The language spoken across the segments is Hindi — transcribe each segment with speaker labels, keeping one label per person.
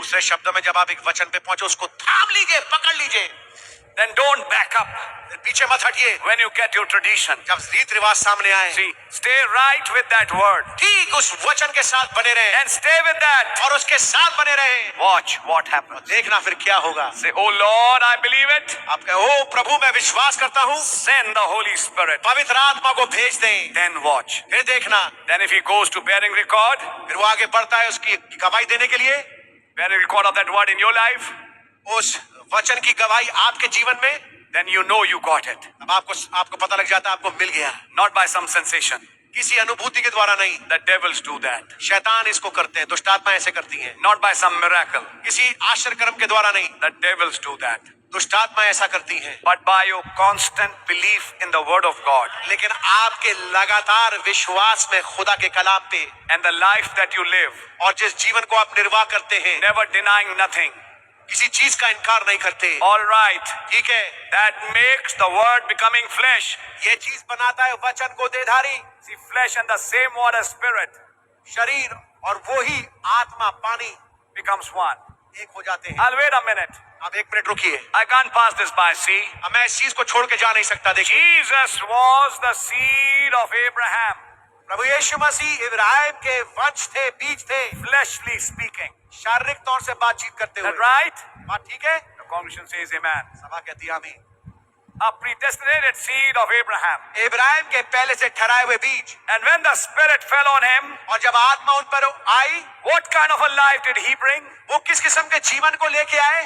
Speaker 1: दूसरे शब्दों में जब आप एक वचन पे पहुंचे उसको थाम लीजिए, पकड़ लीजिए,
Speaker 2: then don't back up
Speaker 1: फिर पीछे मत हटिए।
Speaker 2: when you get your tradition.
Speaker 1: जब रीत रिवाज सामने आए,
Speaker 2: See, stay right with that word
Speaker 1: ठीक उस वचन के साथ बने रहे
Speaker 2: and stay with that.
Speaker 1: और उसके साथ बने रहे।
Speaker 2: Watch what happens.
Speaker 1: देखना फिर क्या होगा।
Speaker 2: Say, oh Lord, I believe it.
Speaker 1: आप कहे, ओ प्रभु मैं विश्वास करता हूँ,
Speaker 2: Send the Holy Spirit.
Speaker 1: पवित्र आत्मा को भेज दें।
Speaker 2: Then watch.
Speaker 1: फिर देखना,
Speaker 2: Then if he goes to bearing record,
Speaker 1: फिर वो आगे बढ़ता है उसकी गवाही देने के लिए,
Speaker 2: bearing record of that word in your life,
Speaker 1: उस वचन की गवाही आपके जीवन में,
Speaker 2: then you know you got it.
Speaker 1: अब आपको पता लग जाता है आपको मिल गया,
Speaker 2: Not by some sensation.
Speaker 1: किसी अनुभूति के द्वारा नहीं।
Speaker 2: The devils do that.
Speaker 1: शैतान इसको करते हैं, दुष्ट आत्मा ऐसे करती हैं,
Speaker 2: Not by some miracle.
Speaker 1: किसी आश्चर्य कर्म के द्वारा नहीं।
Speaker 2: The devils do that.
Speaker 1: दुष्ट आत्मा ऐसा करती हैं,
Speaker 2: But by your constant belief in the word of God
Speaker 1: लेकिन आपके लगातार विश्वास में खुदा के कलाम पे
Speaker 2: and the life that you live,
Speaker 1: और जिस जीवन को आप निर्वाह करते हैं,
Speaker 2: never denying nothing.
Speaker 1: किसी चीज का इनकार नहीं करते,
Speaker 2: All right.
Speaker 1: ठीक है,
Speaker 2: That makes the word becoming flesh.
Speaker 1: ये चीज बनाता है वचन को देहधारी।
Speaker 2: See, flesh and the same water spirit
Speaker 1: शरीर और वो ही आत्मा पानी
Speaker 2: becomes one.
Speaker 1: एक हो जाते हैं।
Speaker 2: I'll wait a minute.
Speaker 1: अब एक मिनट रुकिए,
Speaker 2: I can't pass this by. See,
Speaker 1: अब मैं इस चीज को छोड़ के जा नहीं सकता। देखिए,
Speaker 2: Jesus was the seed of Abraham,
Speaker 1: प्रभु यीशु मसीह इब्राहिम के वंश थे, बीज थे,
Speaker 2: fleshly speaking.
Speaker 1: शारीरिक तौर से बातचीत करते
Speaker 2: Is
Speaker 1: हुए।
Speaker 2: that right?
Speaker 1: बात ठीक है?
Speaker 2: The congregation says amen.
Speaker 1: सभा कहती है आमीन।
Speaker 2: A predestinated seed of Abraham.
Speaker 1: Ibrahim के पहले से ठहराए हुए बीज,
Speaker 2: And when the Spirit fell on him,
Speaker 1: और जब आत्मा उन पर आई,
Speaker 2: what kind of a life did he bring?
Speaker 1: वो किस किस्म के जीवन को लेके आए?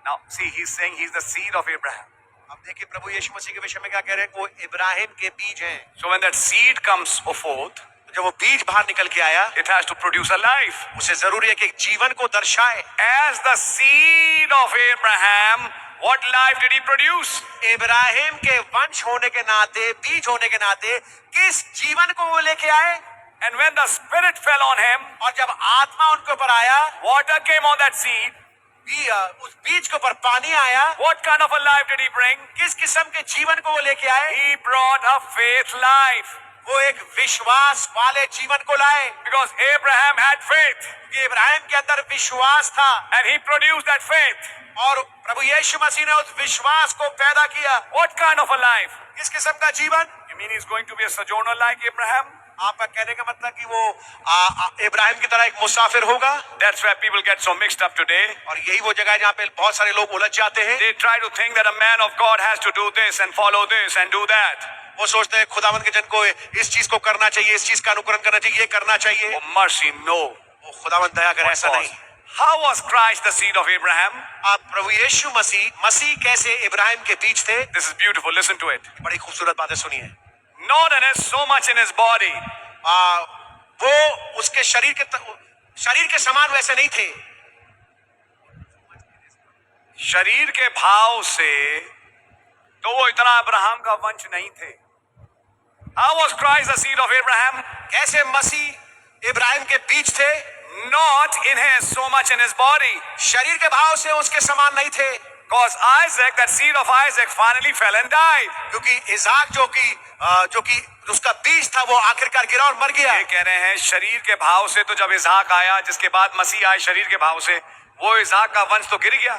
Speaker 2: Now, see, he's saying he's the seed of Abraham.
Speaker 1: अब देखिए प्रभु यीशु मसीह के विषय में क्या कह रहे हैं, वो इब्राहिम के बीज हैं।
Speaker 2: So when that seed comes forth,
Speaker 1: जब वो बीज बाहर निकल के आया,
Speaker 2: it has to produce a life.
Speaker 1: उसे जरूरी है कि एक जीवन को दर्शाए।
Speaker 2: As the seed of Abraham, what life did he produce?
Speaker 1: Ibrahim के वंश होने के नाते, बीज होने के नाते, किस जीवन को वो लेके आए?
Speaker 2: And when the Spirit fell on him,
Speaker 1: और जब आत्मा उनके ऊपर आया,
Speaker 2: water came on that seed.
Speaker 1: उस बीज के ऊपर पानी आया,
Speaker 2: What kind of a life did he bring?
Speaker 1: किस किस्म के जीवन को वो लेके आए?
Speaker 2: He brought a faith life.
Speaker 1: वो एक विश्वास वाले जीवन को लाए,
Speaker 2: Because Abraham had faith.
Speaker 1: कि इब्राहिम के अंदर विश्वास था
Speaker 2: And he produced that faith.
Speaker 1: और प्रभु यीशु मसीह ने उस विश्वास को पैदा किया।
Speaker 2: What kind of a life?
Speaker 1: किस किस्म का जीवन?
Speaker 2: You mean he's going to be a sojourner like Abraham?
Speaker 1: आपका कहने का मतलब कि वो इब्राहिम की तरह एक मुसाफिर होगा।
Speaker 2: That's where people get so mixed up today.
Speaker 1: और यही वो जगह है जहाँ पे बहुत सारे लोग उलझ जाते हैं।
Speaker 2: They try to think that a man of God has to do this and follow this and do that.
Speaker 1: वो सोचते हैं खुदावंद के जन को इस चीज को करना चाहिए, इस चीज का अनुकरण करना चाहिए, ये करना चाहिए।
Speaker 2: Oh mercy, no.
Speaker 1: वो खुदावंद दया करे, ऐसा नहीं।
Speaker 2: How was Christ the seed of Abraham?
Speaker 1: आप प्रभु यीशु मसीह कैसे इब्राहिम के बीज थे?
Speaker 2: This is beautiful. Listen to it.
Speaker 1: बड़ी खूबसूरत बातें सुनिए।
Speaker 2: Not in his so much in his body.
Speaker 1: वो उसके शरीर के समान वैसे नहीं थे।
Speaker 2: शरीर के भाव से तो वो इतना अब्राहम का वंश नहीं थे। How was Christ the seed of Abraham?
Speaker 1: कैसे मसीह इब्राहिम के बीज थे?
Speaker 2: Not in his so much in his body.
Speaker 1: शरीर के भाव से उसके समान नहीं थे।
Speaker 2: Because Isaac, that seed of Isaac, finally fell and died.
Speaker 1: क्योंकि इसाक जो कि उसका बीज था वो आखिरकार गिरा और मर गया।
Speaker 2: ये कह रहे हैं शरीर के भाव से तो जब इसाक आया, जिसके बाद मसीह आए शरीर के भाव से, वो इसाक का वंश तो गिर गया।